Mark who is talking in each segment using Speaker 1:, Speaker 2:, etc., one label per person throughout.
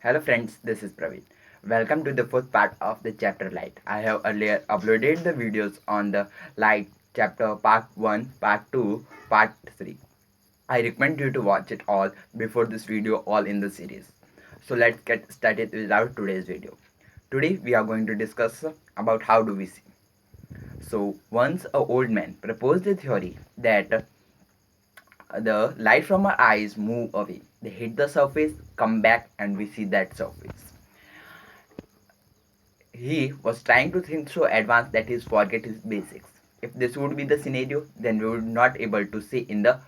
Speaker 1: Hello friends, this is Praveen. Welcome to the fourth part of the chapter Light. I have earlier uploaded the videos on the Light chapter part 1, part 2, part 3. I recommend you to watch it all before this video all in the series. So let's get started with our today's video. Today we are going to discuss about how do we see. So once a old man proposed a theory that the light from our eyes move away. They hit the surface, come back, and we see that surface. He was trying to think so advanced that he forget his basics. If this would be the scenario, then we would not able to see in the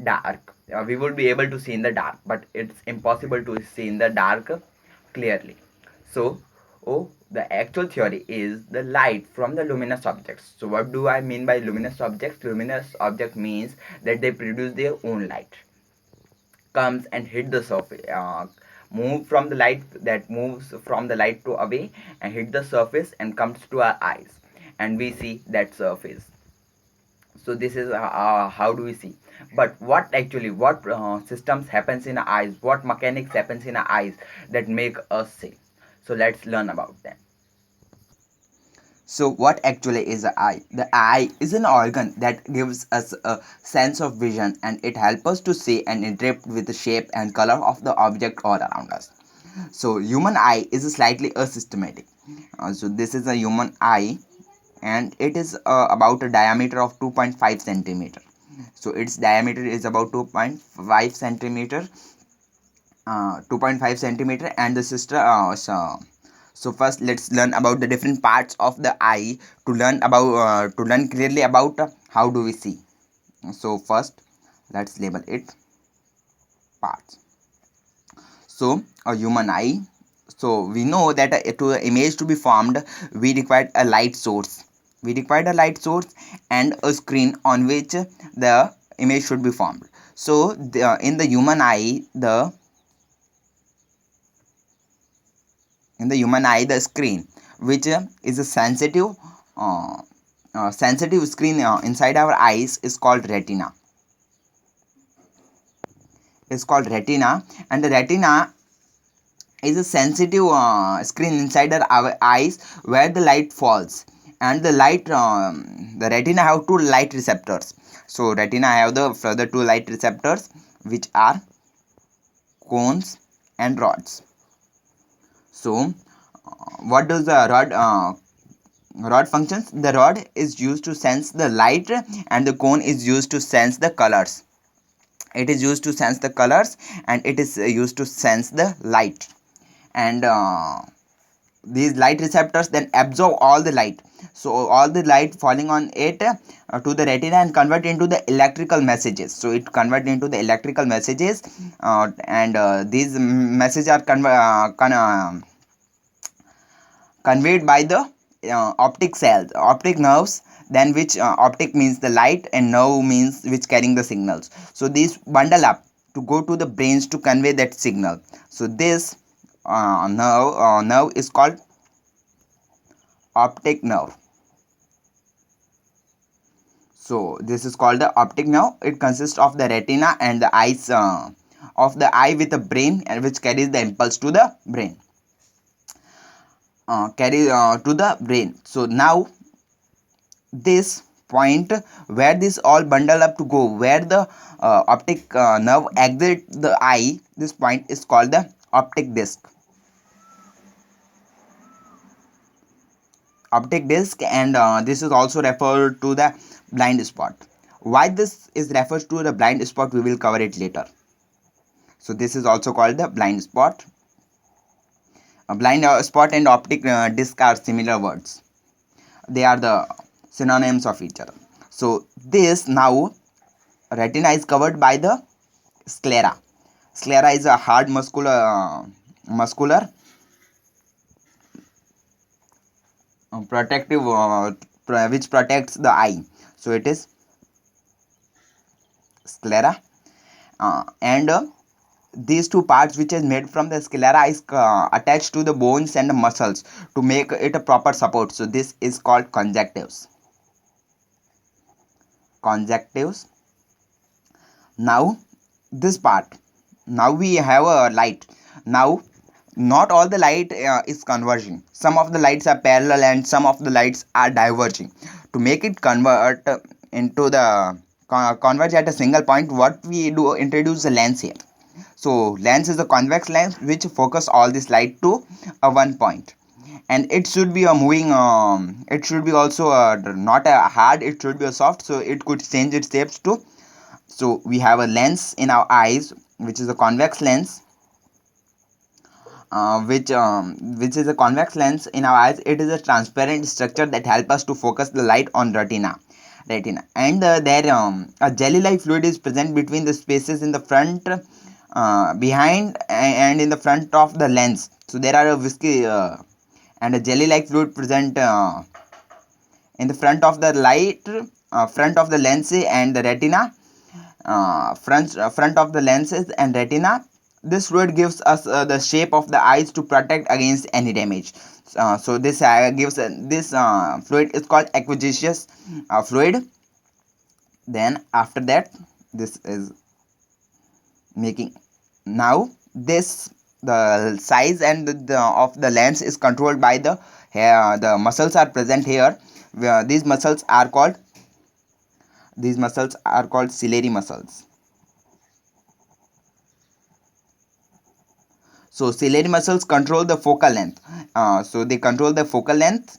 Speaker 1: dark. We would be able to see in the dark, but it's impossible to see in the dark clearly. So, the actual theory is the light from the luminous objects. So, what do I mean by luminous objects? Luminous object means that they produce their own light, comes and hit the surface, move from the light, that moves from the light to away and hit the surface and comes to our eyes, and we see that surface. So this is how do we see. But what systems happens in our eyes, what mechanics happens in our eyes that make us see? So let's learn about them. So, what actually is the eye? The eye is an organ that gives us a sense of vision, and it helps us to see and interpret with the shape and color of the object all around us. So, human eye is slightly asystematic. So, this is a human eye, and it is about a diameter of 2.5 centimeter. So, its diameter is about 2.5 centimeter, 2.5 centimeter, and the sister. So first let's learn about the different parts of the eye to learn clearly about how do we see. So first let's label it parts. So a human eye. So we know that to an image to be formed, we require a light source. We require a light source and a screen on which the image should be formed. So in the human eye, the screen, which is a uh, sensitive screen inside our eyes, is called retina. And the retina is a sensitive screen inside our eyes where the light falls, and the retina have two light receptors. So retina have the further two light receptors, which are cones and rods. So what does the rod functions? The rod is used to sense the light, and the cone is used to sense the colors. It is used to sense the colors, and it is used to sense the light. And these light receptors then absorb all the light. So all the light falling on it to the retina and convert into the electrical messages. So it convert into the electrical messages, and these messages are conveyed by the optic cells, optic nerves, then which optic means the light and nerve means which carrying the signals. So these bundle up to go to the brains to convey that signal. So this nerve is called optic nerve. So this is called the optic nerve. It consists of the retina and the eyes of the eye with the brain, and which carries the impulse to the brain. To the brain. So now this point where this all bundle up to go, where the optic nerve exit the eye, this point is called the optic disc. And this is also referred to the blind spot. Why this is referred to the blind spot, we will cover it later. So this is also called the blind spot. A blind spot and optic disc are similar words. They are the synonyms of each other. So this now retina is covered by the sclera. Sclera is a hard muscular protective which protects the eye. So it is sclera, and these two parts which is made from the sclera is attached to the bones and the muscles to make it a proper support. So this is called conjunctives. Now this part, now we have a light. Now not all the light is converging. Some of the lights are parallel and some of the lights are diverging. To make it convert into the converge at a single point, what we do, introduce the lens here. So lens is a convex lens which focus all this light to a one point, and it should be a moving it should be also not a hard, it should be a soft, so it could change its shapes too. So we have a lens in our eyes which is a convex lens, which is a convex lens in our eyes. It is a transparent structure that helps us to focus the light on retina, and there a jelly like fluid is present between the spaces in the front, behind and in the front of the lens. So there are a viscous and a jelly like fluid present in the front of the lens and the retina, front of the lenses and retina. This fluid gives us the shape of the eyes to protect against any damage. So this gives this fluid is called aqueous fluid. Then after that, this is making, now this, the size and of the lens is controlled by the hair. The muscles are present here. These muscles are called ciliary muscles. So ciliary muscles control the focal length. So they control the focal length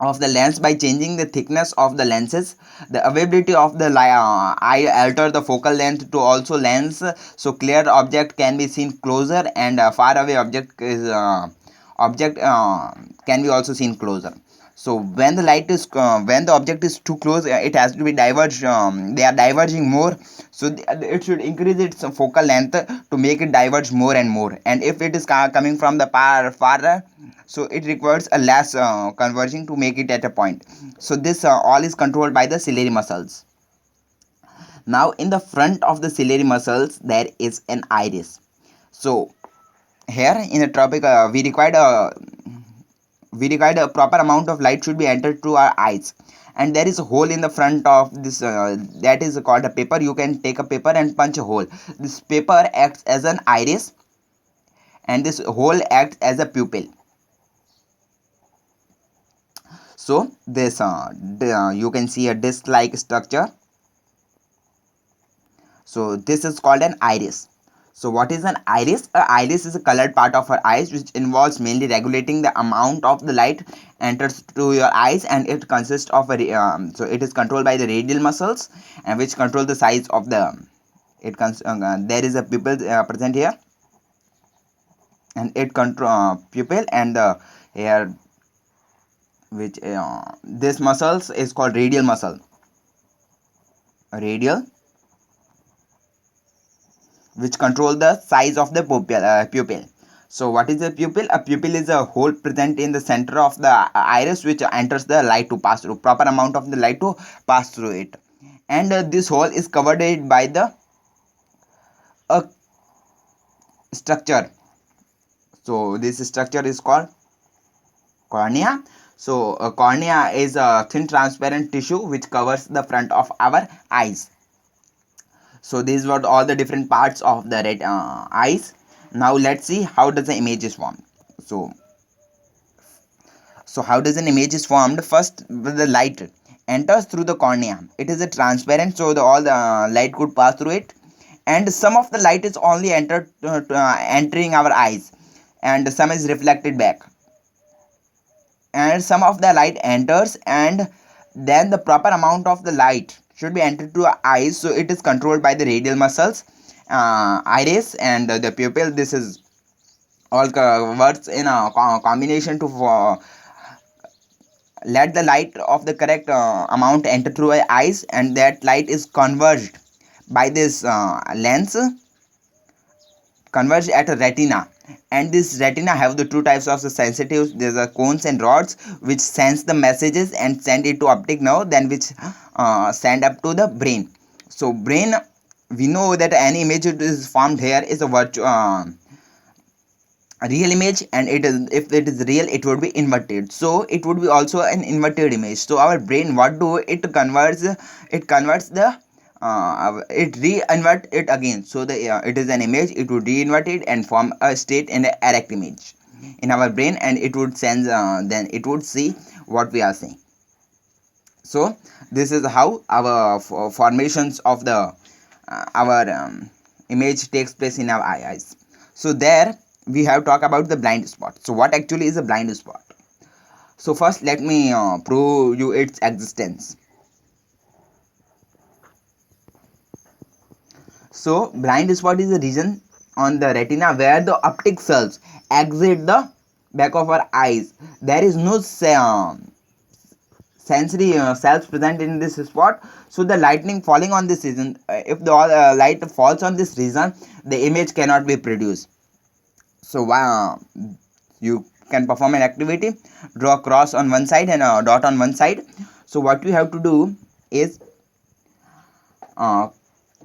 Speaker 1: of the lens by changing the thickness of the lenses. The availability of the eye alter the focal length to also lens, so clear object can be seen closer, and far away object can be also seen closer. So when the light is when the object is too close, it has to be diverged. They are diverging more, so it should increase its focal length to make it diverge more and more. And if it is coming from the far, so it requires a less converging to make it at a point. So this all is controlled by the ciliary muscles. Now in the front of the ciliary muscles there is an iris. So here in the tropic, we required a proper amount of light should be entered through our eyes, and there is a hole in the front of this, that is called a paper. You can take a paper and punch a hole. This paper acts as an iris, and this hole acts as a pupil. So this you can see a disc like structure. So this is called an iris. So what is an iris? A iris is a colored part of our eyes which involves mainly regulating the amount of the light enters to your eyes, and it consists of a so it is controlled by the radial muscles, and which control the size of the there is a pupil present here, and it control pupil, and the here which this muscles is called radial muscle, radial, which control the size of the pupil. So what is a pupil? A pupil is a hole present in the center of the iris which enters the light to pass through, proper amount of the light to pass through it. And this hole is covered by the a structure. So this structure is called cornea. So a cornea is a thin transparent tissue which covers the front of our eyes. So these were all the different parts of the red eyes. Now let's see how does the image is formed. So how does an image is formed? First, the light enters through the cornea. It is a transparent, so all the light could pass through it, and some of the light is only entering our eyes, and some is reflected back, and some of the light enters, and then the proper amount of the light should be entered to our eyes. So it is controlled by the radial muscles, iris, and the pupil. This is all works in a combination to let the light of the correct amount enter through our eyes, and that light is converged by this lens, converged at a retina. And this retina have the two types of the sensitives. There's a cones and rods which sense the messages and send it to optic nerve, then which send up to the brain. So brain, we know that any image that is formed here is a real image, and it is, if it is real, it would be inverted, so it would be also an inverted image. So our brain, what do it converts the it re-invert it again. So the it is an image, it would re-invert it and form a state in an erect image in our brain, and it would sense, then it would see what we are seeing. So this is how our formations of the our image takes place in our eyes. So there we have talked about the blind spot. So what actually is a blind spot? So first let me prove you its existence. So blind spot is a region on the retina where the optic cells exit the back of our eyes. There is no sensory cells present in this spot. So the lightning falling on this region, if the light falls on this region, the image cannot be produced. So you can perform an activity, draw a cross on one side and a dot on one side. So what you have to do is uh,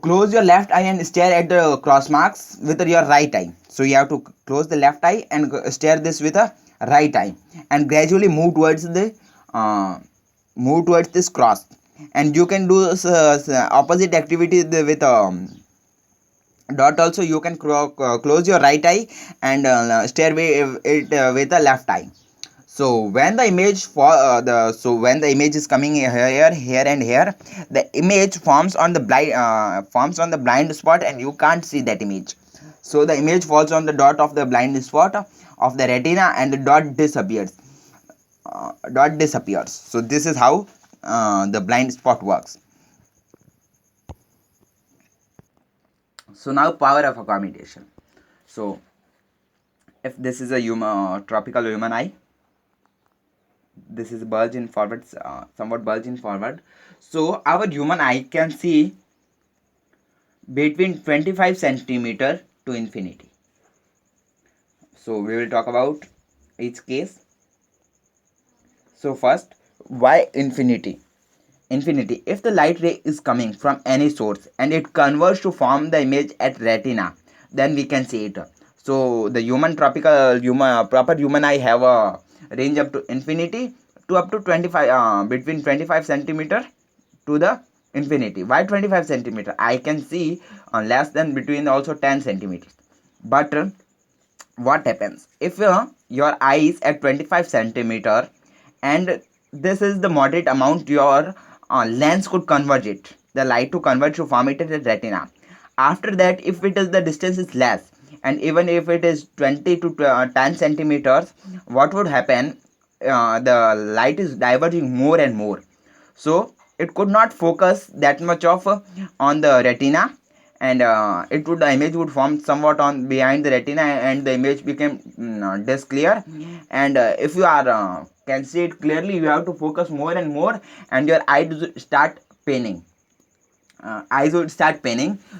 Speaker 1: close your left eye and stare at the cross marks with your right eye. So you have to close the left eye and stare this with a right eye, and gradually uh, move towards this cross. And you can do opposite activity with dot also. You can close your right eye and stare it with the left eye. So when the image for when the image is coming here and here, the image forms on the blind spot, and you can't see that image. So the image falls on the dot of the blind spot of the retina, and the dot disappears. So this is how the blind spot works. So now power of accommodation. So if this is a tropical human eye, this is bulge in forward, somewhat bulge in forward. So our human eye can see between 25 centimeter to infinity. So we will talk about each case. So first, why infinity? Infinity, if the light ray is coming from any source and it converges to form the image at retina, then we can see it. So the proper human eye have a range up to infinity to up to 25, between 25 centimeter to the infinity. Why 25 centimeter? I can see less than between also 10 centimeters. But what happens if your eye is at 25 centimeter, and this is the moderate amount your lens could converge it, the light to converge to form it at the retina. After that, if it is the distance is less, and even if it is 20 to 10 centimeters, what would happen? The light is diverging more and more, so it could not focus that much of on the retina, and the image would form somewhat on behind the retina, and the image became disclear. And if you are can see it clearly, you have to focus more and more, and your eyes would start paining.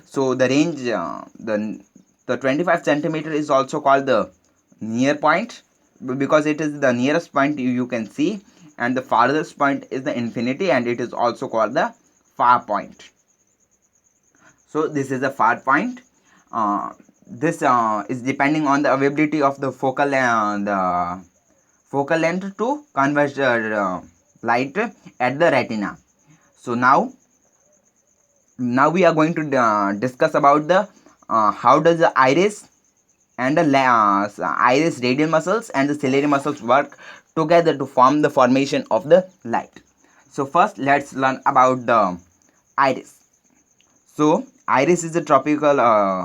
Speaker 1: So the range, the 25 centimeter is also called the near point, because it is the nearest point you can see, and the farthest point is the infinity, and it is also called the far point. So this is a far point. This is depending on the availability of the focal length to converge light at the retina. So now we are going to discuss about the how does the iris and the iris radial muscles and the ciliary muscles work together to form the formation of the light. So first let's learn about the iris. So iris is a tropical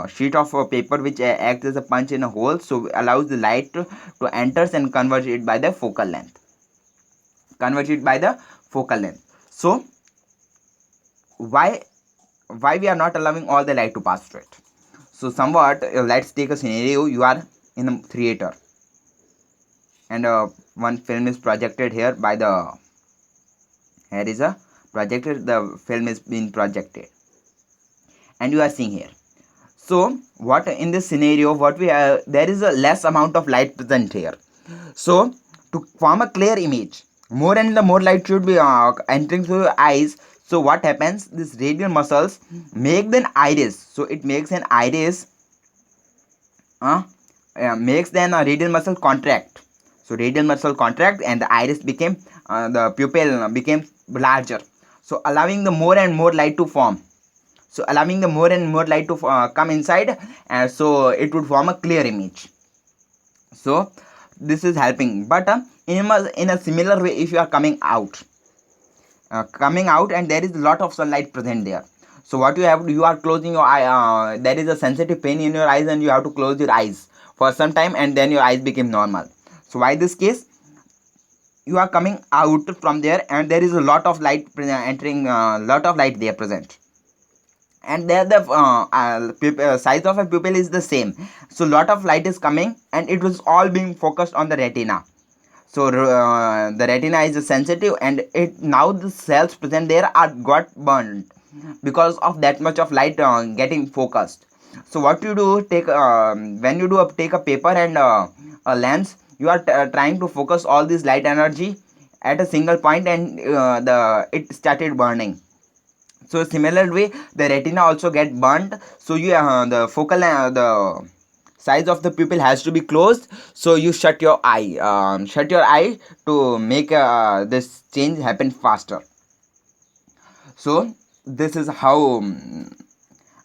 Speaker 1: sheet of paper which acts as a punch in a hole, so allows the light to enter and converge it by the focal length. So why we are not allowing all the light to pass through it? So somewhat, let's take a scenario. You are in a theater, and one film is projected here by the, here is a projector, the film is being projected, and you are seeing here. So what in this scenario, what we have, there is a less amount of light present here. So to form a clear image, more and the more light should be entering through your eyes. So what happens, this radial muscles make an iris, so it makes an iris makes then a radial muscle contract. So radial muscle contract, and the iris became the pupil became larger, so allowing the more and more light to form. so allowing the more and more light to come inside, and so it would form a clear image. So this is helping. But in a similar way, if you are coming out and there is a lot of sunlight present there, so what you have, you are closing your eye, there is a sensitive pain in your eyes and you have to close your eyes for some time and then your eyes become normal. So why this case, you are coming out from there and there is a lot of light entering, lot of light there present, and there the size of a pupil is the same, so lot of light is coming and it was all being focused on the retina. So the retina is sensitive and it now the cells present there are got burned because of that much of light getting focused. So what you do, take when you do take a paper and a lens, you are trying to focus all this light energy at a single point and the it started burning. So similar way the retina also get burnt, so you the focal the size of the pupil has to be closed, so you shut your eye to make this change happen faster. So this is how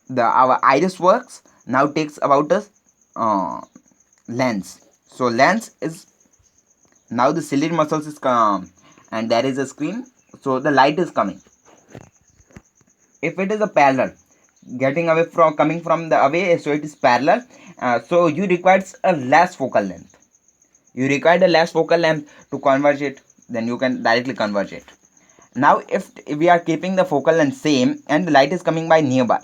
Speaker 1: the our iris works. Now takes about a uh, lens. So lens is, now the ciliary muscles is and there is a screen, so the light is coming. If it is a parallel, getting away from coming from the away, so it is parallel, so you requires a less focal length. You require the less focal length to converge it, then you can directly converge it. Now if we are keeping the focal length same and the light is coming by nearby,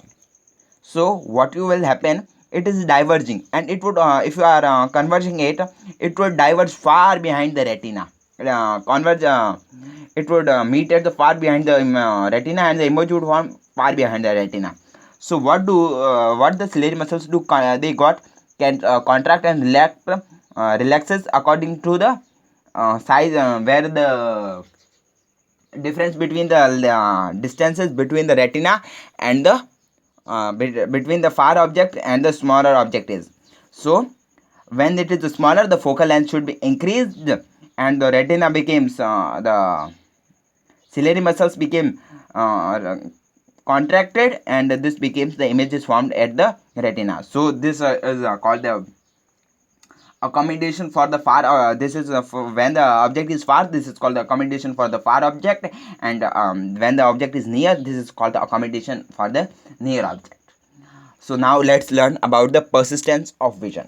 Speaker 1: so what you will happen, it is diverging and it would if you are converging it, it would diverge far behind the retina, converge it would meet at the far behind the retina and the image would form far behind the retina. So what the ciliary muscles do, they got can contract and relaxes according to the size, where the difference between the distances between the retina and the between the far object and the smaller object is. So when it is smaller, the focal length should be increased and the retina becomes the ciliary muscles became contracted and this becomes the image is formed at the retina. So this is called the accommodation for the far, this is for when the object is far, this is called the accommodation for the far object, and when the object is near, this is called the accommodation for the near object. So now let's learn about the persistence of vision.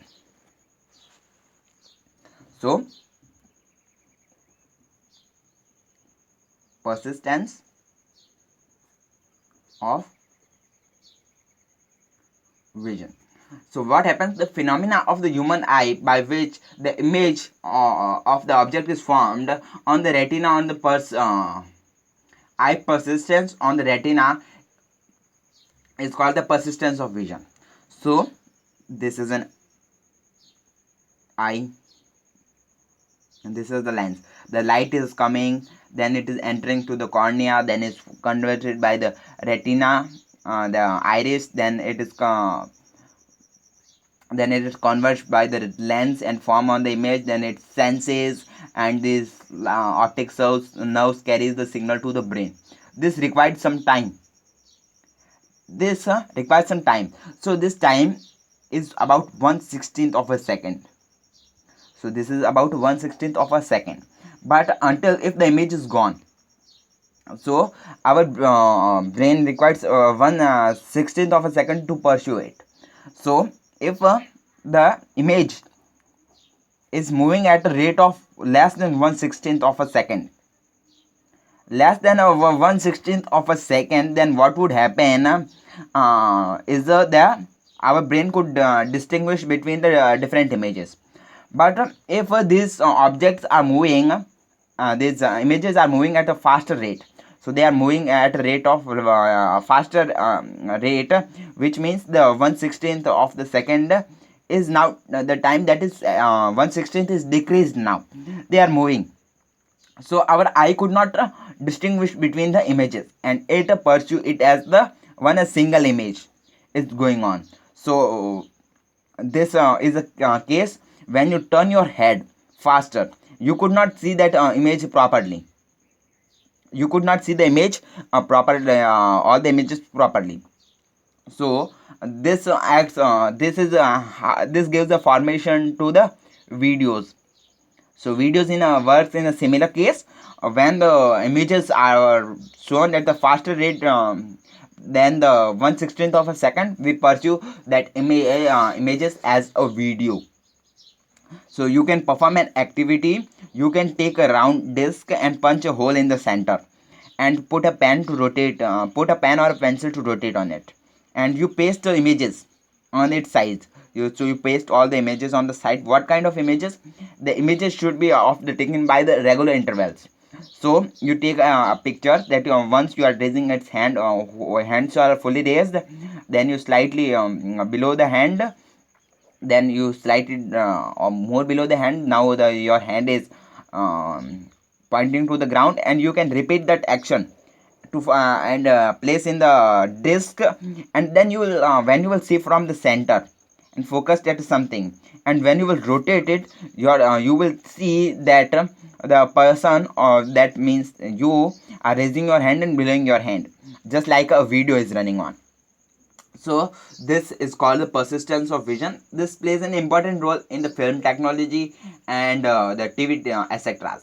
Speaker 1: So persistence of vision. So what happens, the phenomena of the human eye by which the image of the object is formed on the retina on the eye persistence on the retina is called the persistence of vision. So this is an eye and this is the lens. The light is coming, then it is entering to the cornea, then it's converted by the retina, the iris, then it is converged by the lens and form on the image, then it senses and this optic nerves carries the signal to the brain. This required some time. So this time is about 1/16th of a second. So this is about 1/16th of a second, but until if the image is gone, so our brain requires 1/16th of a second to pursue it. So if the image is moving at a rate of less than 1/16th of a second, of a second, then what would happen is our brain could distinguish between the different images. But if these objects are moving, these images are moving at a faster rate, so they are moving at a rate of faster rate, which means the 1/16th of the second is now the time that is 1/16th is decreased. Now they are moving, so our eye could not distinguish between the images and it pursue it as the one a single image is going on. So this is a case when you turn your head faster, you could not see that image properly. You could not see the image properly, all the images properly. So this acts this gives the formation to the videos. So videos in works in a similar case when the images are shown at the faster rate than the 1/16th of a second, we pursue that images as a video. So you can perform an activity. You can take a round disc and punch a hole in the center, and put a pen to rotate. Put a pen or a pencil to rotate on it, and you paste the images on its sides. You paste all the images on the side. What kind of images? The images should be of the taken by the regular intervals. So you take a picture that once you are raising its hand, hands are fully raised, then you slightly below the hand, then you slide it or more below the hand. Now your hand is pointing to the ground, and you can repeat that action to and place in the disc, and then you will when you will see from the center and focus at something, and when you will rotate it, you will see that the person, or that means you are raising your hand and blowing your hand, just like a video is running on. So this is called the persistence of vision. This plays an important role in the film technology and the TV etc.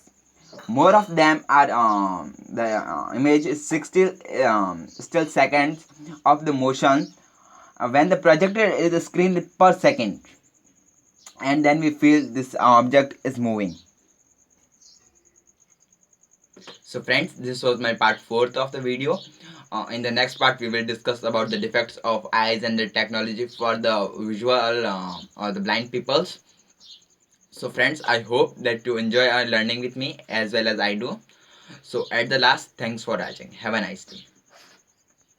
Speaker 1: More of them are the image is 60 still seconds of the motion when the projector is a screen per second, and then we feel this object is moving. So friends, this was my part 4th of the video. In the next part we will discuss about the defects of eyes and the technology for the visual or the blind peoples. So friends, I hope that you enjoy learning with me as well as I do. So at the last, thanks for watching. Have a nice day.